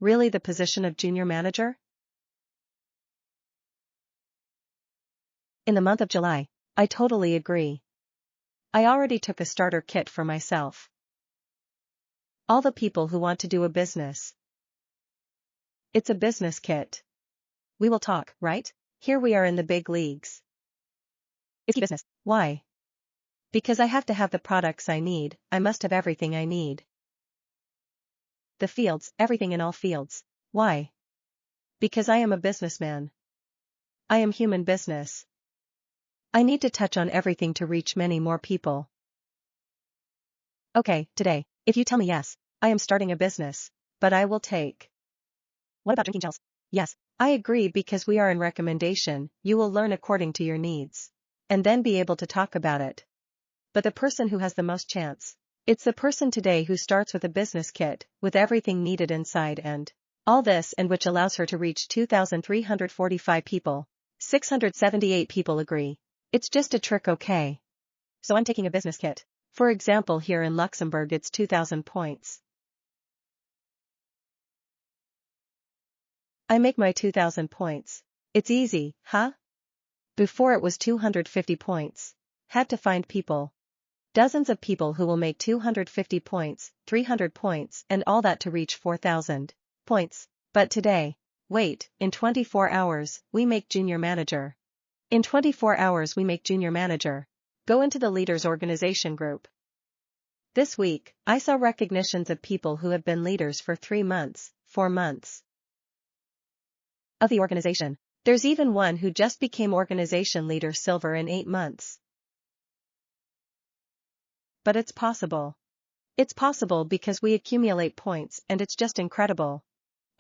Really the position of junior manager? In the month of July, I totally agree. I already took a starter kit for myself. All the people who want to do a business. It's a business kit. We will talk, right? Here we are in the big leagues. It's business. Why? Because I have to have the products I need, I must have everything I need. The fields, everything in all fields. Why? Because I am a businessman. I am human business. I need to touch on everything to reach many more people. Okay, today, if you tell me yes, I am starting a business, but I will take. What about drinking gels? Yes, I agree because we are in recommendation, you will learn according to your needs. And then be able to talk about it. But the person who has the most chance. It's the person today who starts with a business kit, with everything needed inside and all this and which allows her to reach 2,345 people. 678 people agree. It's just a trick, okay? So I'm taking a business kit. For example, here in Luxembourg it's 2,000 points. I make my 2,000 points. It's easy, huh? Before it was 250 points. Had to find people. Dozens of people who will make 250 points, 300 points and all that to reach 4,000 points. But today, wait, in 24 hours, we make junior manager. In 24 hours we make junior manager. Go into the leaders organization group. This week, I saw recognitions of people who have been leaders for 3 months, 4 months. Of the organization. There's even one who just became organization leader silver in 8 months. But it's possible. It's possible because we accumulate points and it's just incredible.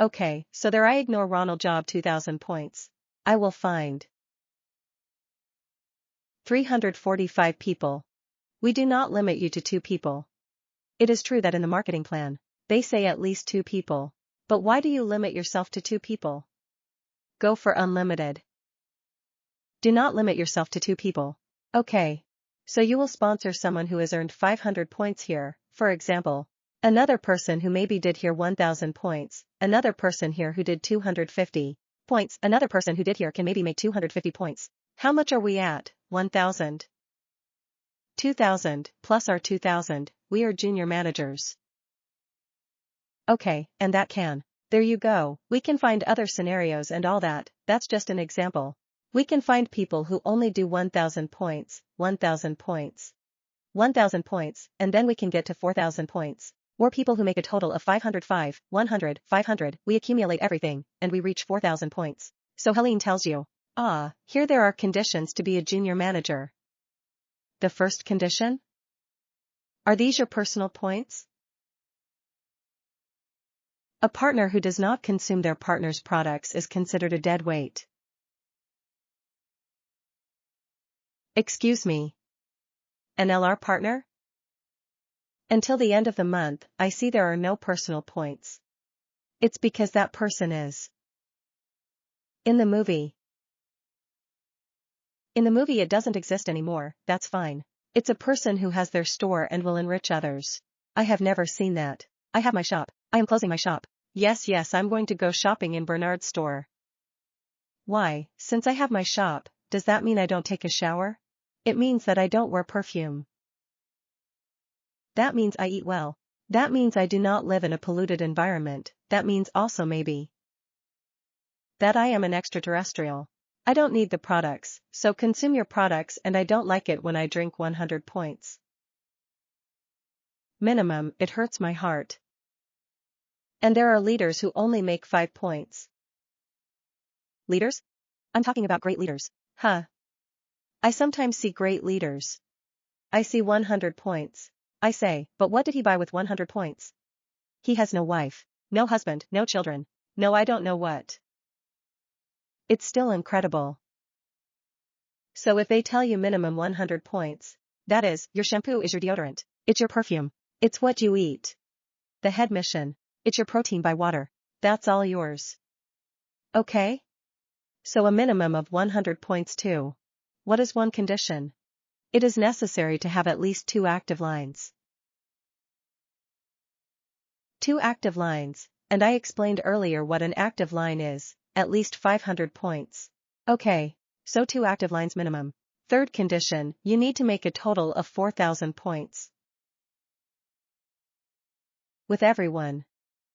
Okay, so there I ignore Ronald Job 2,000 points. I will find 345 people. We do not limit you to 2 people. It is true that in the marketing plan, they say at least 2 people. But why do you limit yourself to 2 people? Go for unlimited. Do not limit yourself to 2 people. Okay. So you will sponsor someone who has earned 500 points here, for example. Another person who maybe did here 1,000 points, another person here who did 250 points, another person who did here can maybe make 250 points. How much are we at? 1,000. 2,000, plus our 2,000, we are junior managers. Okay, and that can. There you go, we can find other scenarios and all that, that's just an example. We can find people who only do 1,000 points, 1,000 points, 1,000 points, and then we can get to 4,000 points. Or people who make a total of 505, 100, 500, we accumulate everything, and we reach 4,000 points. So Helene tells you, here there are conditions to be a junior manager. The first condition? Are these your personal points? A partner who does not consume their partner's products is considered a dead weight. Excuse me. An LR partner? Until the end of the month, I see there are no personal points. It's because that person is in the movie. In the movie it doesn't exist anymore, that's fine. It's a person who has their store and will enrich others. I have never seen that. I have my shop. I am closing my shop. Yes, I'm going to go shopping in Bernard's store. Why, since I have my shop, does that mean I don't take a shower? It means that I don't wear perfume. That means I eat well. That means I do not live in a polluted environment. That means also maybe that I am an extraterrestrial. I don't need the products, so consume your products, and I don't like it when I drink 100 points. Minimum, it hurts my heart. And there are leaders who only make 5 points. Leaders? I'm talking about great leaders. I sometimes see great leaders. I see 100 points. I say, but what did he buy with 100 points? He has no wife, no husband, no children. No, I don't know what. It's still incredible. So if they tell you minimum 100 points, that is, your shampoo is your deodorant, it's your perfume, it's what you eat. The head mission, it's your protein by water, that's all yours. Okay? So a minimum of 100 points too. What is one condition? It is necessary to have at least 2 active lines. 2 active lines, And I explained earlier what an active line is, at least 500 points. Okay, so 2 active lines minimum. Third condition, you need to make a total of 4,000 points. With everyone.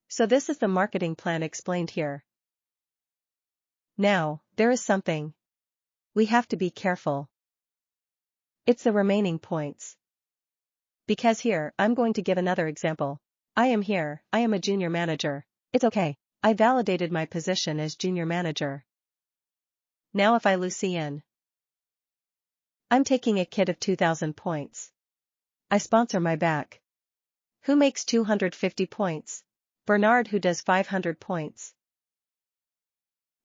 So this is the marketing plan explained here. Now, there is something. We have to be careful. It's the remaining points. Because here, I'm going to give another example. I am here, I am a junior manager. It's okay. I validated my position as junior manager. Now if I Lucien. I'm taking a kid of 2,000 points. I sponsor my back. Who makes 250 points? Bernard, who does 500 points.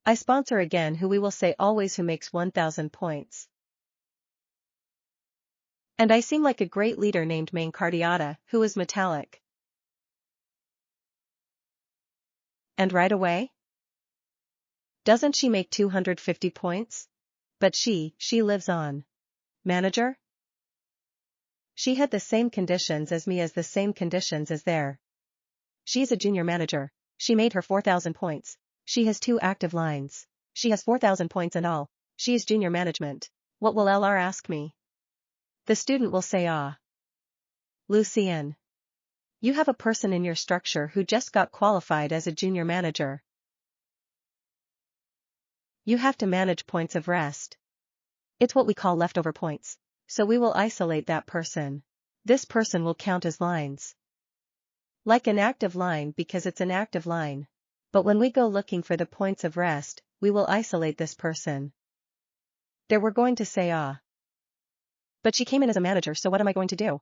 I sponsor again who we will say always who makes 1,000 points. And I seem like a great leader named Main Cardiata, who is metallic. And right away? Doesn't she make 250 points? But she lives on. Manager? She had the same conditions as me, as the same conditions as there. She's a junior manager. She made her 4,000 points. She has 2 active lines. She has 4,000 points in all. She is junior management. What will LR ask me? The student will say Lucien. You have a person in your structure who just got qualified as a junior manager. You have to manage points of rest. It's what we call leftover points. So we will isolate that person. This person will count as lines. Like an active line because it's an active line. But when we go looking for the points of rest, we will isolate this person. There we're going to say But she came in as a manager, so what am I going to do?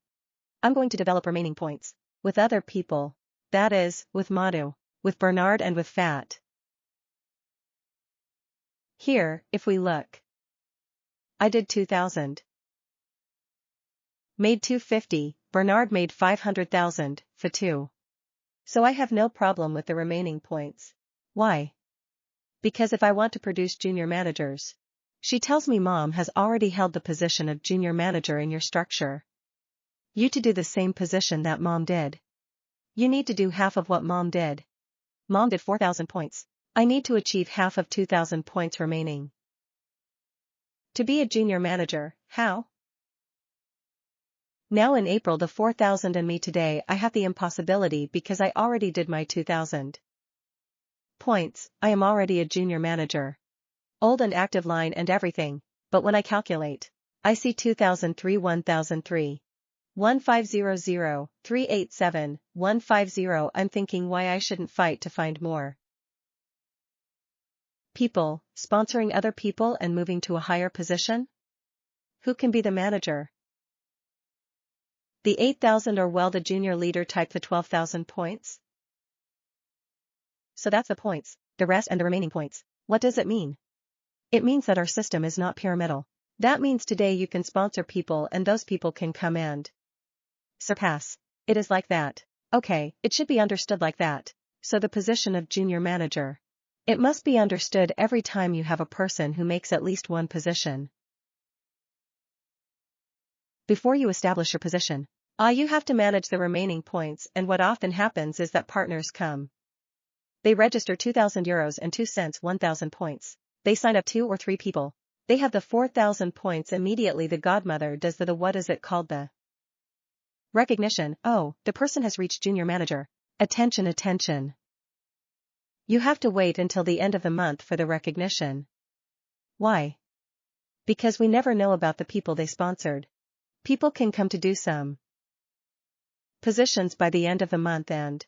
I'm going to develop remaining points. With other people. That is, with Madhu, with Bernard and with Fat. Here, if we look. I did 2,000. Made 250, Bernard made 500,000, for 2. So I have no problem with the remaining points. Why? Because if I want to produce junior managers. She tells me mom has already held the position of junior manager in your structure. You to do the same position that mom did. You need to do half of what mom did. Mom did 4,000 points. I need to achieve half of 2,000 points remaining. To be a junior manager, how? Now in April the 4,000 and me today I have the impossibility because I already did my 2,000 points. I am already a junior manager. Old and active line and everything, but when I calculate, I see 2003 1003. 1500, 387, 150. I'm thinking why I shouldn't fight to find more people, sponsoring other people and moving to a higher position? Who can be the manager? The 8,000 or well the junior leader type the 12,000 points? So that's the points, the rest and the remaining points. What does it mean? It means that our system is not pyramidal. That means today you can sponsor people and those people can come and surpass. It is like that. Okay, it should be understood like that. So the position of junior manager. It must be understood every time you have a person who makes at least one position. Before you establish your position, you have to manage the remaining points, and what often happens is that partners come. They register 2,000 euros and 2 cents 1,000 points. They sign up 2 or 3 people. They have the 4,000 points immediately the godmother does the what is it called the recognition. Oh, the person has reached junior manager. Attention, attention. You have to wait until the end of the month for the recognition. Why? Because we never know about the people they sponsored. People can come to do some positions by the end of the month and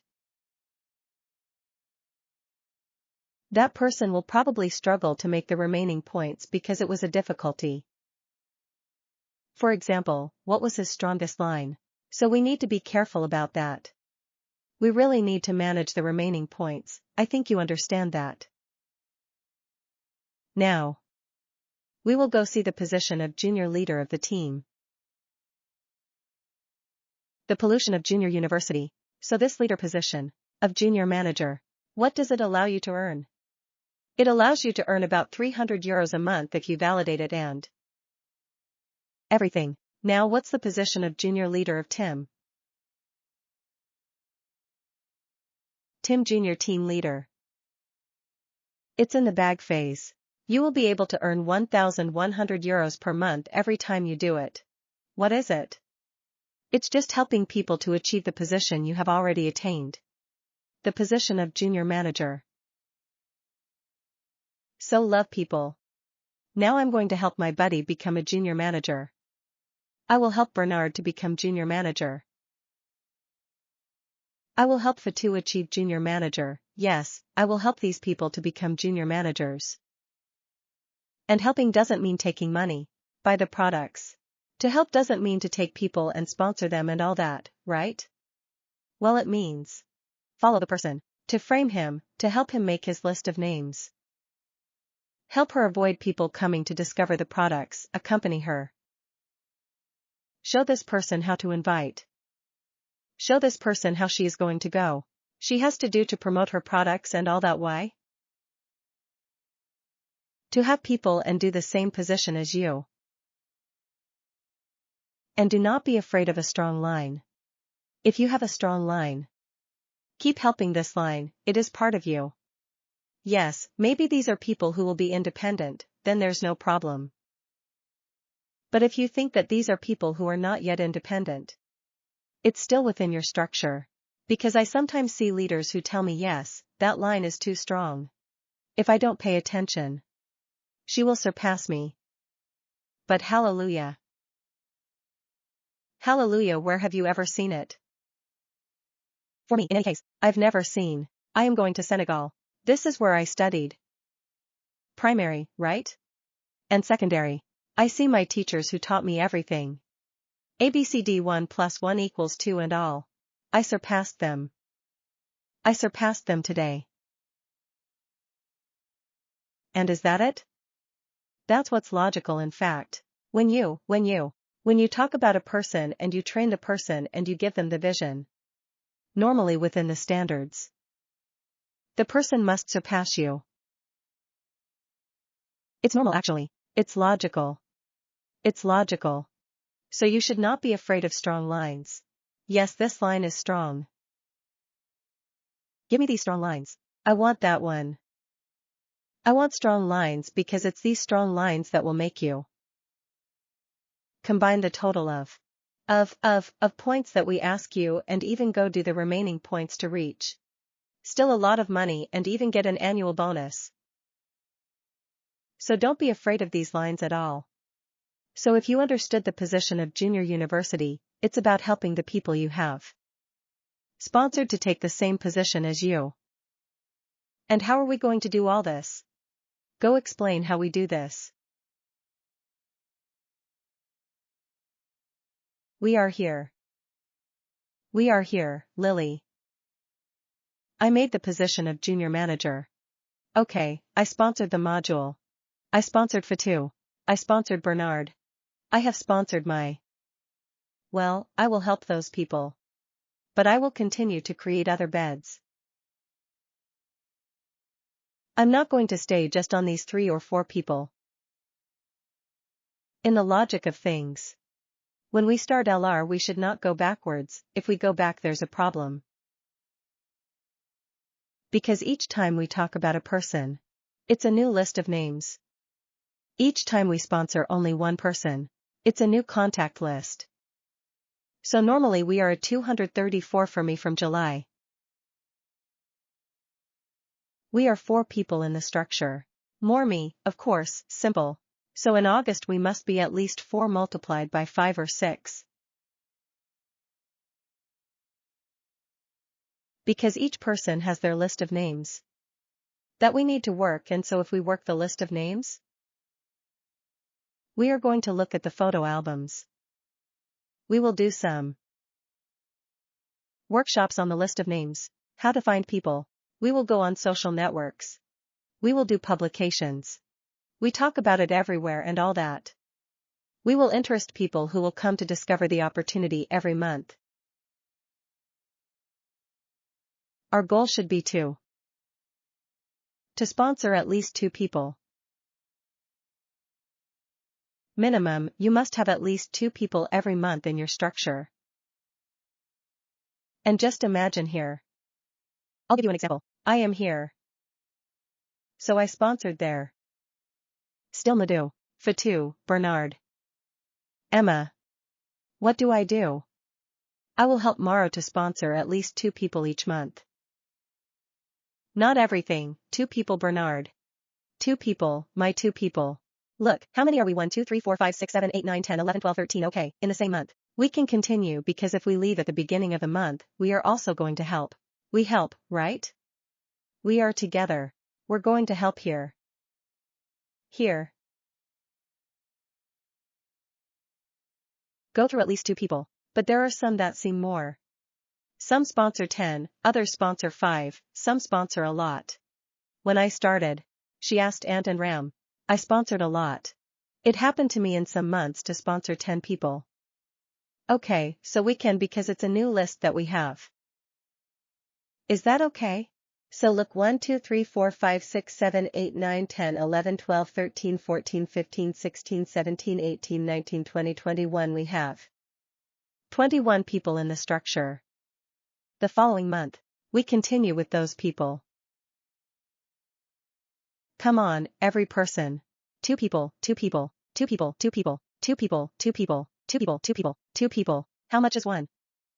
that person will probably struggle to make the remaining points because it was a difficulty. For example, what was his strongest line? So we need to be careful about that. We really need to manage the remaining points. I think you understand that. Now, we will go see the position of junior leader of the team. The pollution of junior university. So this leader position of junior manager, what does it allow you to earn? It allows you to earn about 300 euros a month if you validate it and everything. Now what's the position of junior leader of Tim? Tim Junior Team Leader. It's in the bag phase. You will be able to earn €1,100 per month every time you do it. What is it? It's just helping people to achieve the position you have already attained. The position of junior manager. So love people. Now I'm going to help my buddy become a junior manager. I will help Bernard to become junior manager. I will help Fatou achieve junior manager. Yes, I will help these people to become junior managers. And helping doesn't mean taking money. Buy the products. To help doesn't mean to take people and sponsor them and all that, right? Well, it means follow the person, to frame him, to help him make his list of names. Help her avoid people coming to discover the products, accompany her. Show this person how to invite. Show this person how she is going to go. She has to do to promote her products and all that. Why? To have people and do the same position as you. And do not be afraid of a strong line. If you have a strong line, keep helping this line, it is part of you. Yes, maybe these are people who will be independent, then there's no problem. But if you think that these are people who are not yet independent, it's still within your structure. Because I sometimes see leaders who tell me, yes, that line is too strong. If I don't pay attention, she will surpass me. But hallelujah. Hallelujah, where have you ever seen it? For me, in any case, I've never seen. I am going to Senegal. This is where I studied. Primary, right? And secondary. I see my teachers who taught me everything. ABCD 1 + 1 = 2 and all. I surpassed them. I surpassed them today. And is that it? That's what's logical in fact. When you talk about a person and you train the person and you give them the vision. Normally within the standards. The person must surpass you. It's normal actually. It's logical. It's logical. So you should not be afraid of strong lines. Yes, this line is strong. Give me these strong lines. I want that one. I want strong lines because it's these strong lines that will make you combine the total of points that we ask you and even go do the remaining points to reach. Still a lot of money and even get an annual bonus. So don't be afraid of these lines at all. So if you understood the position of junior university, it's about helping the people you have sponsored to take the same position as you. And how are we going to do all this? Go explain how we do this. We are here. We are here, Lily. I made the position of junior manager. Okay, I sponsored the module. I sponsored Fatou. I sponsored Bernard. I have sponsored my. Well, I will help those people. But I will continue to create other beds. I'm not going to stay just on these 3 or 4 people. In the logic of things. When we start LR we should not go backwards, if we go back there's a problem. Because each time we talk about a person, it's a new list of names. Each time we sponsor only one person, it's a new contact list. So normally we are at 234 for me from July. We are 4 people in the structure. More me, of course, simple. So in August we must be at least 4 multiplied by 5 or 6. Because each person has their list of names that we need to work, and so if we work the list of names, we are going to look at the photo albums. We will do some workshops on the list of names, how to find people. We will go on social networks. We will do publications. We talk about it everywhere and all that. We will interest people who will come to discover the opportunity every month. Our goal should be to sponsor at least 2 people. Minimum, you must have at least 2 people every month in your structure. And just imagine here. I'll give you an example. I am here. So I sponsored there. Still Madhu. Fatu, Bernard. Emma. What do? I will help Maro to sponsor at least 2 people each month. Not everything, 2 people Bernard. 2 people, my 2 people. Look, how many are we? 1, 2, 3, 4, 5, 6, 7, 8, 9, 10, 11, 12, 13, okay, in the same month. We can continue because if we leave at the beginning of the month, we are also going to help. We help, right? We are together. We're going to help here. Here. Go through at least 2 people. But there are some that seem more. Some sponsor 10, others sponsor 5, some sponsor a lot. When I started, she asked Ant and Ram. I sponsored a lot. It happened to me in some months to sponsor 10 people. Okay, so we can because it's a new list that we have. Is that okay? So look 1, 2, 3, 4, 5, 6, 7, 8, 9, 10, 11, 12, 13, 14, 15, 16, 17, 18, 19, 20, 21 we have 21 people in the structure. The following month, we continue with those people. Come on, every person. 2 people, 2 people, 2 people, 2 people, 2 people, 2 people, 2 people, 2 people, 2 people. How much is 1?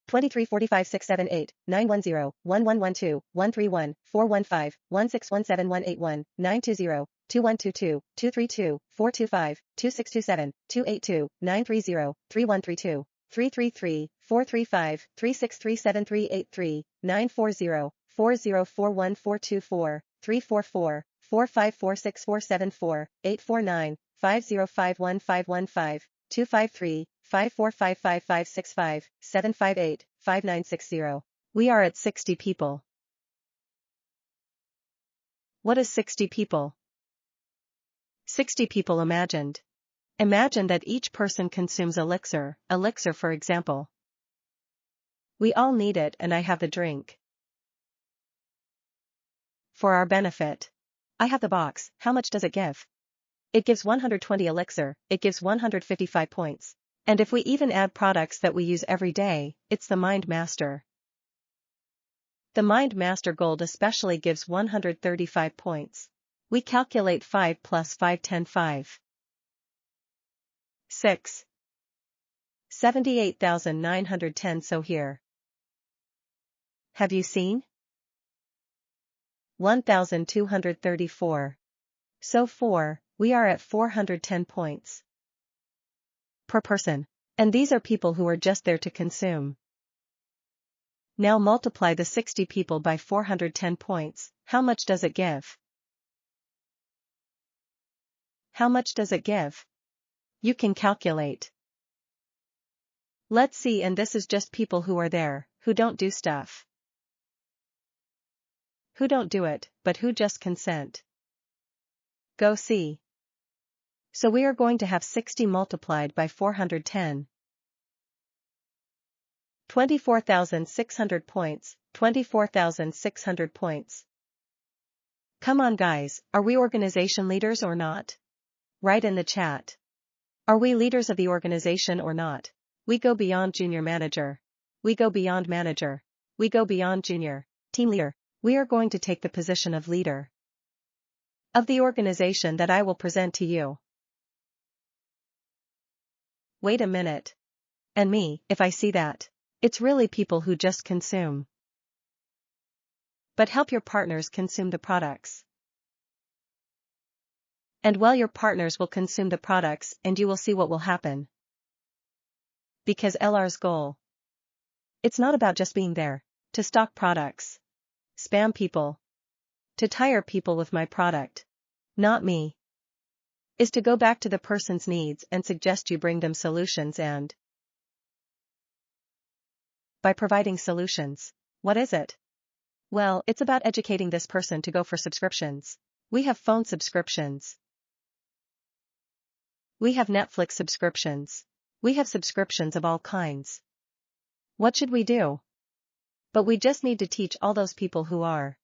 23, 45, 6, 7, 8, 9, 1, 0, 1, 1, 1, 2, 1, 3, 1, 4, 1, 5, 1, 6, 1, 7, 1, 8, 1, 9, 2, 0, 2, 1, 2, 2, 2, 3, 2, 4, 2, 5, 2, 6, 2, 7, 2, 8, 2, 9, 3, 0, 3, 1, 3, 2, 3, 3, 3, 4, 3, 5, 3, 6, 3, 7, 3, 8, 3, 9, 4, 0, 4, 0, 4, 1, 4, 2, 4, 3, 4, 4, 4, 5, 4, 6, 4, 7, 4, 8, 4, 9, 5, 0, 5, 1, 5, 1, 5, 2, 5, 3, 5, 4, 5, 5, 5, 6, 5, 7, 5, 8, 5, 9, 6, 0. We are at 60 people. What is 60 people? 60 people imagined. Imagine that each person consumes elixir for example. We all need it and I have the drink. For our benefit. I have the box, how much does it give? It gives 120 elixir, it gives 155 points. And if we even add products that we use every day, it's the Mind Master. The Mind Master Gold especially gives 135 points. We calculate 5 plus 5 10 5. 6. 78,910 so here. Have you seen? 1,234. So 4, we are at 410 points. Per person. And these are people who are just there to consume. Now multiply the 60 people by 410 points, how much does it give? How much does it give? You can calculate. Let's see, and this is just people who are there, who don't do stuff. Who don't do it, but who just consent. Go see. So we are going to have 60 multiplied by 410. 24,600 points, 24,600 points. Come on guys, are we organization leaders or not? Write in the chat. Are we leaders of the organization or not? We go beyond junior manager. We go beyond manager. We go beyond junior. Team leader. We are going to take the position of leader of the organization that I will present to you. Wait a minute. And me, if I see that. It's really people who just consume. But help your partners consume the products. And well, your partners will consume the products and you will see what will happen. Because LR's goal. It's not about just being there, to stock products. Spam people. To tire people with my product. Not me. Is to go back to the person's needs and suggest you bring them solutions and by providing solutions. What is it? Well, it's about educating this person to go for subscriptions. We have phone subscriptions. We have Netflix subscriptions. We have subscriptions of all kinds. What should we do? But we just need to teach all those people who are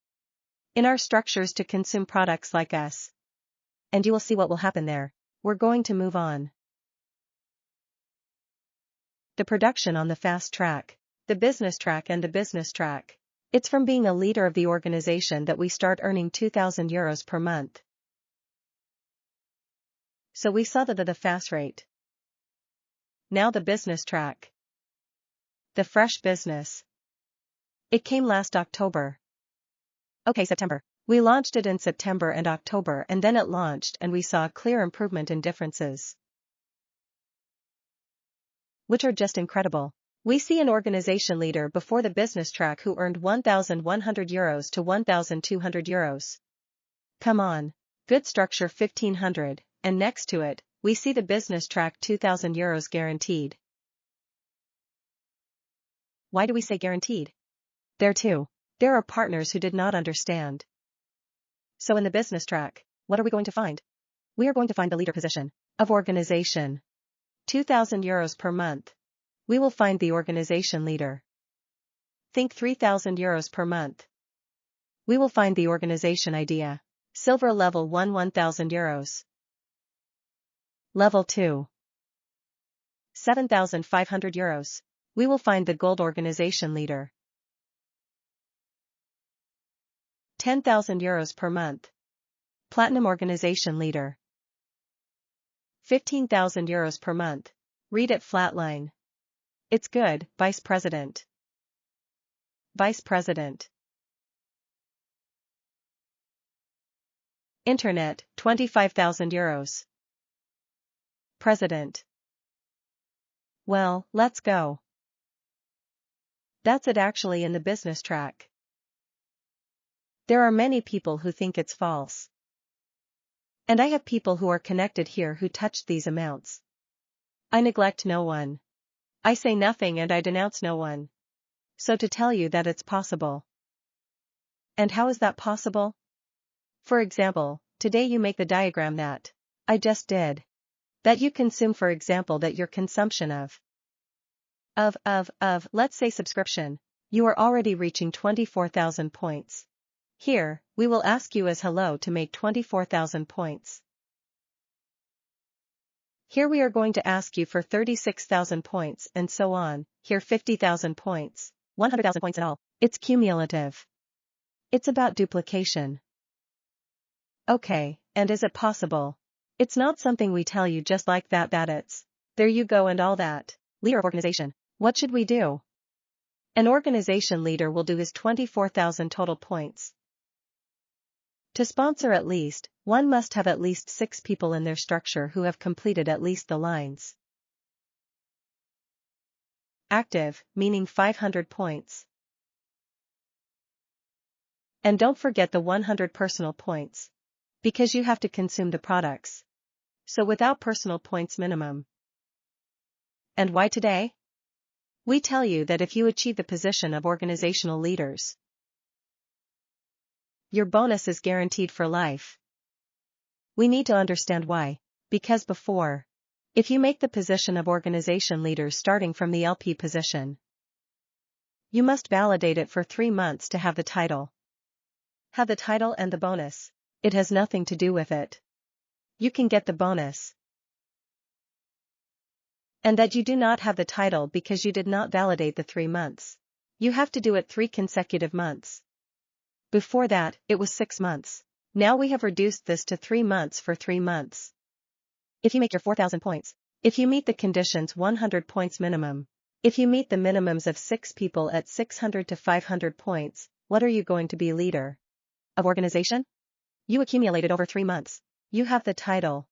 in our structures to consume products like us. And you will see what will happen there. We're going to move on. The production on the fast track. The business track and the business track. It's from being a leader of the organization that we start earning €2,000 per month. So we saw the fast rate. Now the business track. The fresh business. It came last October. Okay, September. We launched it in September and October, and then it launched and we saw a clear improvement in differences, which are just incredible. We see an organization leader before the business track who earned €1,100 to €1,200. Come on. Good structure 1,500, and next to it, we see the business track €2,000 guaranteed. Why do we say guaranteed? There are partners who did not understand. So in the business track, what are we going to find? We are going to find the leader position of organization. €2,000 per month. We will find the organization leader. Think €3,000 per month. We will find the organization idea. Silver level 1, €1,000. Level 2. €7,500. We will find the gold organization leader. €10,000 per month. Platinum organization leader. €15,000 per month. Read it flatline. It's good, Vice President. Vice President. Internet, €25,000. President. Well, let's go. That's it actually in the business track. There are many people who think it's false. And I have people who are connected here who touched these amounts. I neglect no one. I say nothing and I denounce no one. So to tell you that it's possible. And how is that possible? For example, today you make the diagram that I just did. That you consume, for example, that your consumption of, let's say subscription, you are already reaching 24,000 points. Here, we will ask you as hello to make 24,000 points. Here we are going to ask you for 36,000 points and so on, here 50,000 points, 100,000 points and all. It's cumulative. It's about duplication. Okay, and is it possible? It's not something we tell you just like that it's, there you go and all that. Leader of organization. What should we do? An organization leader will do his 24,000 total points. To sponsor at least, one must have at least 6 people in their structure who have completed at least the lines. Active, meaning 500 points. And don't forget the 100 personal points. Because you have to consume the products. So without personal points minimum. And why today? We tell you that if you achieve the position of organizational leaders, your bonus is guaranteed for life. We need to understand why. Because before, if you make the position of organization leaders starting from the LP position, you must validate it for 3 months to have the title. Have the title and the bonus. It has nothing to do with it. You can get the bonus. And that you do not have the title because you did not validate the 3 months. You have to do it 3 consecutive months. Before that, it was 6 months. Now we have reduced this to 3 months for 3 months. If you make your 4,000 points, if you meet the conditions 100 points minimum, if you meet the minimums of 6 people at 600 to 500 points, what are you going to be leader of organization? You accumulated over 3 months. You have the title.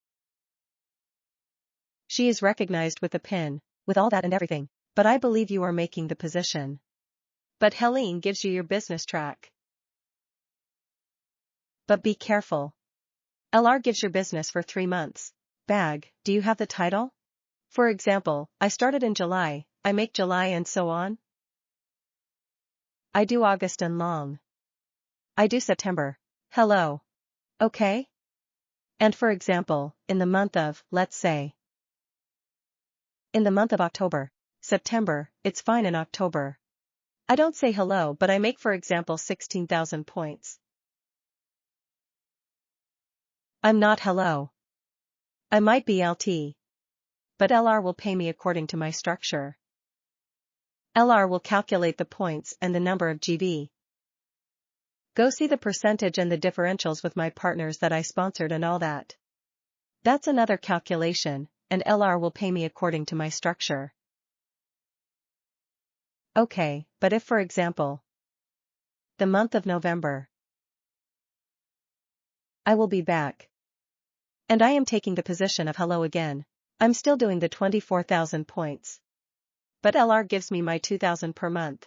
She is recognized with a pin, with all that and everything, but I believe you are making the position. But Helene gives you your business track. But be careful. LR gives your business for 3 months. Bag, do you have the title? For example, I started in July, I make July and so on. I do August and long. I do September. Hello. Okay? And for example, in the month of, let's say, in the month of October, September, it's fine in October. I don't say hello but I make for example 16,000 points. I'm not hello. I might be LT. But LR will pay me according to my structure. LR will calculate the points and the number of GV. Go see the percentage and the differentials with my partners that I sponsored and all that. That's another calculation, and LR will pay me according to my structure. Okay, but if for example, the month of November, I will be back. And I am taking the position of hello again. I'm still doing the 24,000 points. But LR gives me my 2,000 per month.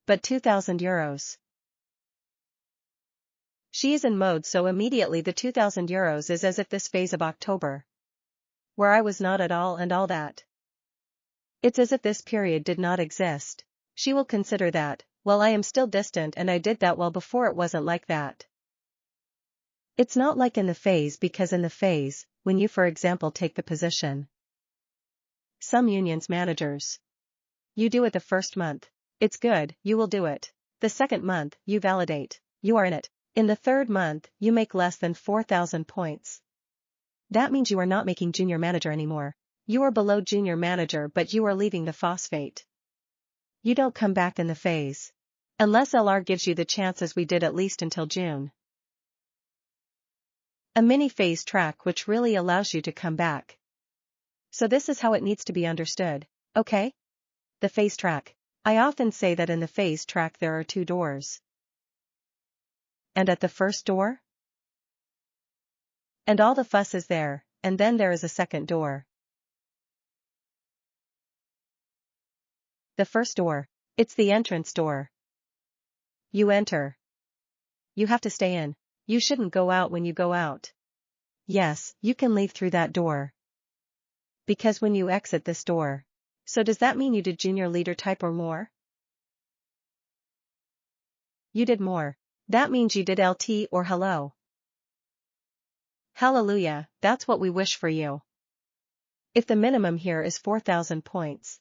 But 2,000 euros. She is in mode, so immediately the 2,000 euros is as if this phase of October, where I was not at all and all that. It's as if this period did not exist. She will consider that, well, I am still distant and I did that well before it wasn't like that. It's not like in the phase, because in the phase, when you for example take the position, some unions managers, you do it the first month. It's good, you will do it. The second month, you validate. You are in it. In the third month, you make less than 4,000 points. That means you are not making junior manager anymore. You are below junior manager, but you are leaving the phosphate. You don't come back in the phase. Unless LR gives you the chance, as we did at least until June. A mini phase track which really allows you to come back. So this is how it needs to be understood, okay? The phase track. I often say that in the phase track there are 2 doors. And at the first door? And all the fuss is there, and then there is a second door. The first door. It's the entrance door. You enter. You have to stay in. You shouldn't go out when you go out. Yes, you can leave through that door. Because when you exit this door. So does that mean you did junior leader type or more? You did more. That means you did LT or hello. Hallelujah, that's what we wish for you. If the minimum here is 4,000 points.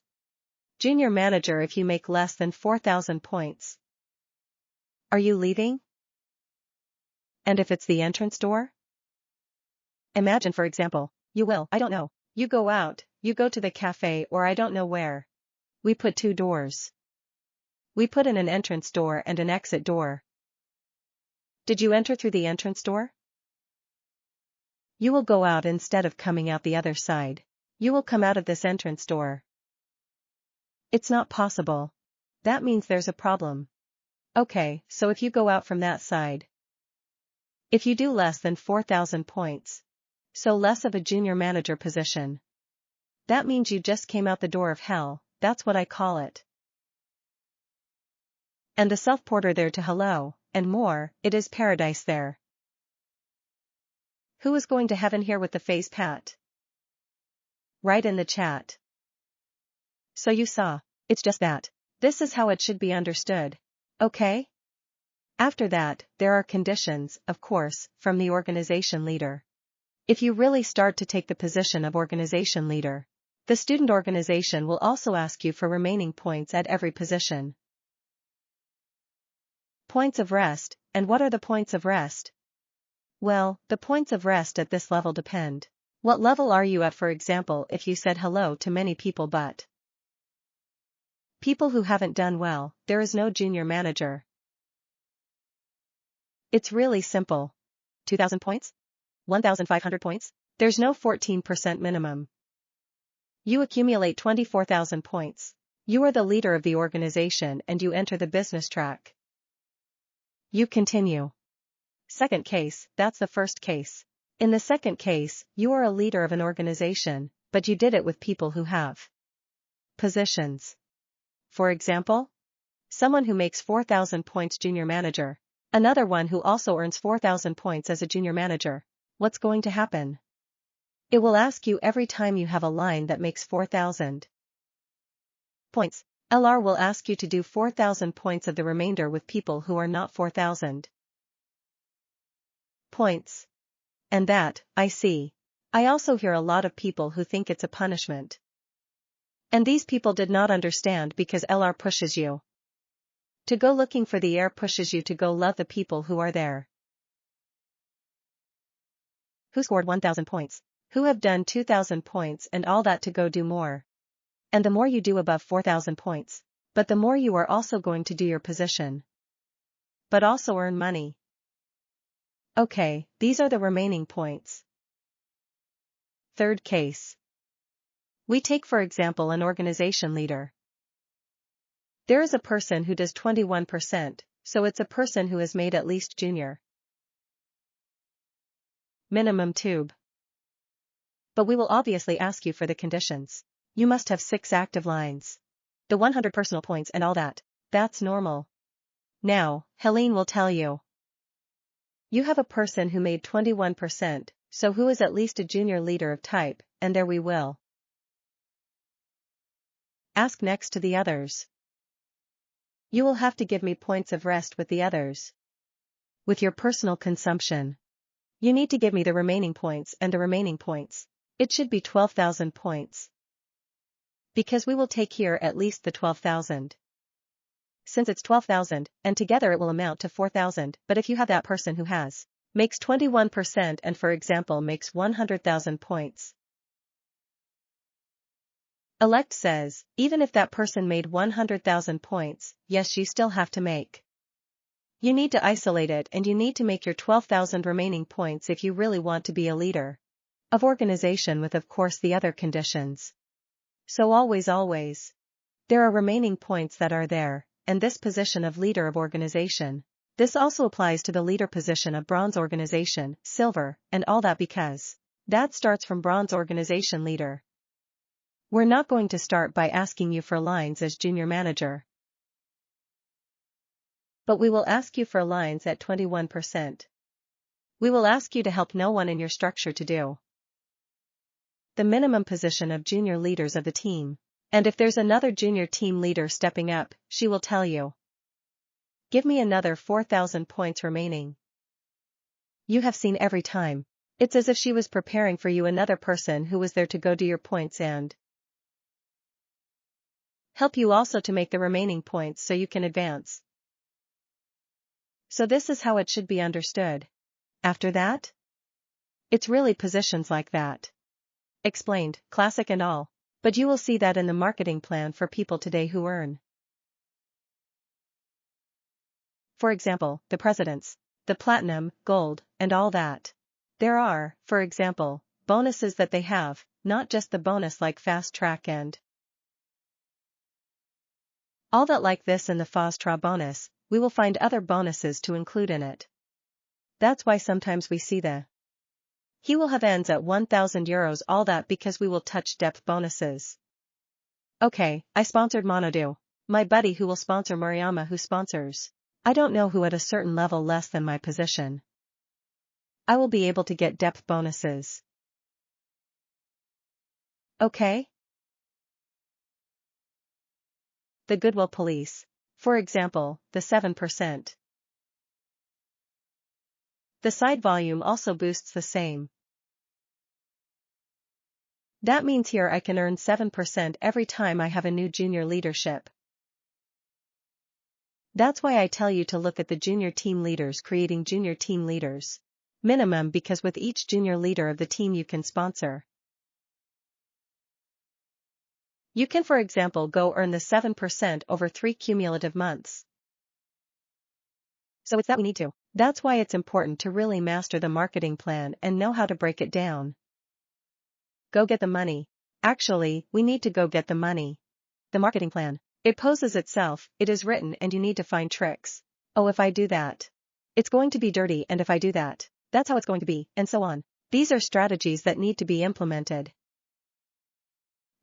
Junior manager if you make less than 4,000 points. Are you leaving? And if it's the entrance door? Imagine for example, you will, I don't know, you go out, you go to the cafe or I don't know where. We put 2 doors. We put in an entrance door and an exit door. Did you enter through the entrance door? You will go out instead of coming out the other side. You will come out of this entrance door. It's not possible. That means there's a problem. Okay, so if you go out from that side. If you do less than 4,000 points. So less of a junior manager position. That means you just came out the door of hell, that's what I call it. And the self-porter there to hello, and more, it is paradise there. Who is going to heaven here with the phase pat? Write in the chat. So you saw, it's just that. This is how it should be understood. Okay? After that, there are conditions, of course, from the organization leader. If you really start to take the position of organization leader, the student organization will also ask you for remaining points at every position. Points of rest, and what are the points of rest? Well, the points of rest at this level depend. What level are you at, for example, if you said hello to many people but people who haven't done well, there is no junior manager. It's really simple. 2,000 points? 1,500 points? There's no 14% minimum. You accumulate 24,000 points. You are the leader of the organization and you enter the business track. You continue. Second case, that's the first case. In the second case, you are a leader of an organization, but you did it with people who have positions. For example, someone who makes 4,000 points junior manager. Another one who also earns 4,000 points as a junior manager. What's going to happen? It will ask you every time you have a line that makes 4,000 points. LR will ask you to do 4,000 points of the remainder with people who are not 4,000 points. And that, I see. I also hear a lot of people who think it's a punishment. And these people did not understand because LR pushes you to go looking for the air, pushes you to go love the people who are there. Who scored 1,000 points? Who have done 2,000 points and all that to go do more? And the more you do above 4,000 points, but the more you are also going to do your position. but also earn money. Okay, these are the remaining points. Third case. We take for example an organization leader. There is a person who does 21%, so it's a person who has made at least junior. Minimum tube. But we will obviously ask you for the conditions. You must have 6 active lines. The 100 personal points and all that. That's normal. Now, Helene will tell you. You have a person who made 21%, so who is at least a junior leader of type, and there we will. Ask next to the others. You will have to give me points of rest with the others. With your personal consumption. You need to give me the remaining points and the remaining points. It should be 12,000 points. Because we will take here at least the 12,000. Since it's 12,000, and together it will amount to 4,000, but if you have that person who makes 21% and for example makes 100,000 points. Elect says, even if that person made 100,000 points, yes you still have to make. You need to isolate it and you need to make your 12,000 remaining points if you really want to be a leader of organization with of course the other conditions. So always. There are remaining points that are there, and this position of leader of organization. This also applies to the leader position of bronze organization, silver, and all that because that starts from bronze organization leader. We're not going to start by asking you for lines as junior manager. But we will ask you for lines at 21%. We will ask you to help no one in your structure to do the minimum position of junior leaders of the team. And if there's another junior team leader stepping up, she will tell you. Give me another 4,000 points remaining. You have seen every time. It's as if she was preparing for you another person who was there to go do your points and help you also to make the remaining points so you can advance. So this is how it should be understood. After that? It's really positions like that. Explained, classic and all. But you will see that in the marketing plan for people today who earn. For example, the presidents, the platinum, gold, and all that. There are, for example, bonuses that they have, not just the bonus like fast track and all that like this in the fast track bonus, we will find other bonuses to include in it. That's why sometimes we see he will have ends at 1,000 euros all that because we will touch depth bonuses. Okay, I sponsored Monodu. My buddy who will sponsor Murayama who sponsors. I don't know who at a certain level less than my position. I will be able to get depth bonuses. Okay? The Goodwill Police. For example, the 7%. The side volume also boosts the same. That means here I can earn 7% every time I have a new junior leadership. That's why I tell you to look at the junior team leaders creating junior team leaders. Minimum because with each junior leader of the team you can sponsor. You can for example go earn the 7% over 3 cumulative months. So it's that we need to. That's why it's important to really master the marketing plan and know how to break it down. Go get the money. Actually, we need to go get the money. The marketing plan. It poses itself, it is written and you need to find tricks. Oh, if I do that, it's going to be dirty, and if I do that, that's how it's going to be, and so on. These are strategies that need to be implemented.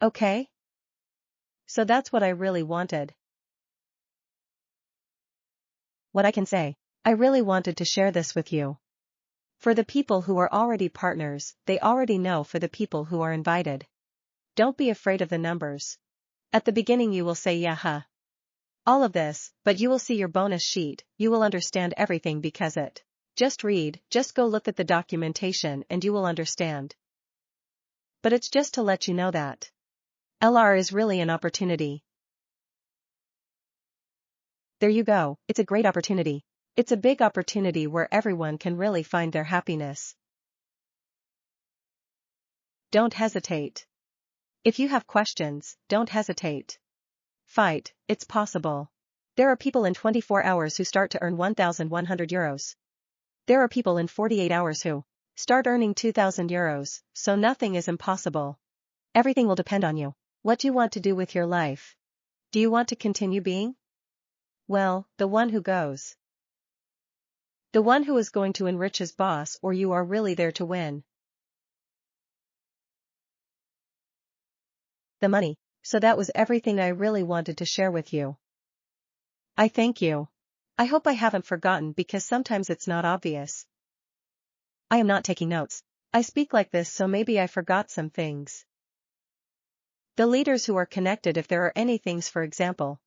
Okay? So that's what I really wanted. What I can say, I really wanted to share this with you. For the people who are already partners, they already know. For the people who are invited, don't be afraid of the numbers. At the beginning you will say yeah, huh. All of this, but you will see your bonus sheet, you will understand everything because it. Just read, just go look at the documentation and you will understand. But it's just to let you know that LR is really an opportunity. There you go, it's a great opportunity. It's a big opportunity where everyone can really find their happiness. Don't hesitate. If you have questions, don't hesitate. Fight, it's possible. There are people in 24 hours who start to earn 1,100 euros. There are people in 48 hours who start earning 2,000 euros, so nothing is impossible. Everything will depend on you. What do you want to do with your life? Do you want to continue being? Well, the one who goes. The one who is going to enrich his boss, or you are really there to win. The money. So that was everything I really wanted to share with you. I thank you. I hope I haven't forgotten because sometimes it's not obvious. I am not taking notes. I speak like this so maybe I forgot some things. The leaders who are connected, if there are any things, for example,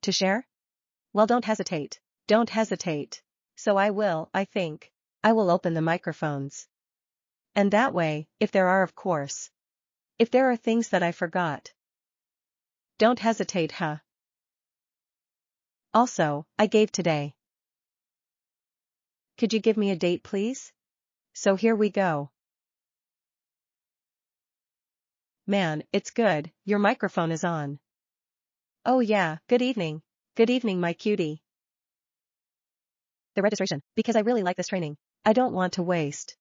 to share? Well, don't hesitate. Don't hesitate. So I think. I will open the microphones. And that way, if there are, of course. If there are things that I forgot. Don't hesitate, huh? Also, I gave today. Could you give me a date, please? So here we go. Man, it's good, your microphone is on. Oh yeah, good evening. Good evening, my cutie. The registration, because I really like this training. I don't want to waste.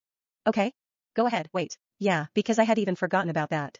Okay? Go ahead, wait. Yeah, because I had even forgotten about that.